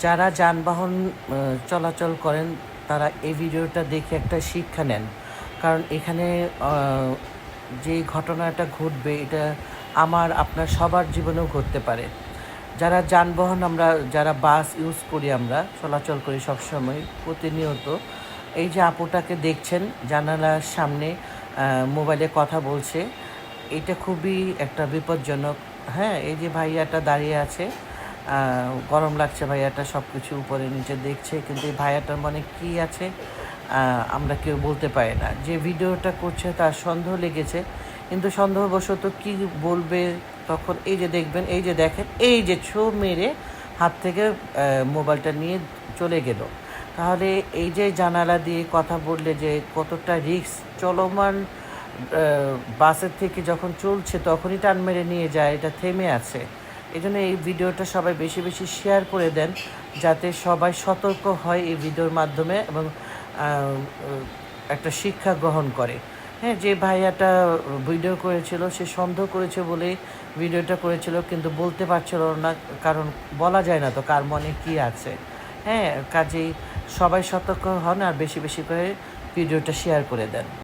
যারা যানবাহন চলাচল করেন তারা এই ভিডিওটা দেখে একটা শিক্ষা নেন। কারণ এখানে যে ঘটনাটা ঘটবে এটা আমার আপনার সবার জীবনেও ঘটতে পারে। যারা যানবাহন যারা বাস ইউজ করি, আমরা চলাচল করি সবসময় প্রতিনিয়ত, এই যে আপুটাকে দেখছেন জানালার সামনে মোবাইলে কথা বলছে, এটা খুবই একটা বিপজ্জনক। হ্যাঁ, এই যে ভাইয়াটা দাঁড়িয়ে আছে, গরম লাগছে, ভাইয়াটা সব কিছু উপরে নিচে দেখছে, কিন্তু এই ভাইয়াটার মনে কী আছে আমরা কেউ বলতে পারি না। যে ভিডিওটা করছে তার সন্দেহ লেগেছে, কিন্তু সন্দেহবশত কী বলবে তখন এই যে দেখবেন, এই যে দেখেন, এই যে ছো মেরে হাত থেকে মোবাইলটা নিয়ে চলে গেল। তাহলে এই যে জানালা দিয়ে কথা বললে যে কতটা রিস্ক, চলমান বাসের থেকে যখন চলছে তখনই টান মেরে নিয়ে যায়, এটা থেমে আছে। এই জন্য এই ভিডিওটা সবাই বেশি বেশি শেয়ার করে দেন, যাতে সবাই সতর্ক হয় এই ভিডিওর মাধ্যমে এবং একটা শিক্ষা গ্রহণ করে। হ্যাঁ, যে ভাইয়াটা ভিডিও করেছিল সে সন্দেহ করেছে বলেই ভিডিওটা করেছিল, কিন্তু বলতে পারছিল না, কারণ বলা যায় না তো কার মনে কী আছে। হ্যাঁ, কাজেই সবাই সতর্ক হন আর বেশি বেশি করে ভিডিওটা শেয়ার করে দেন।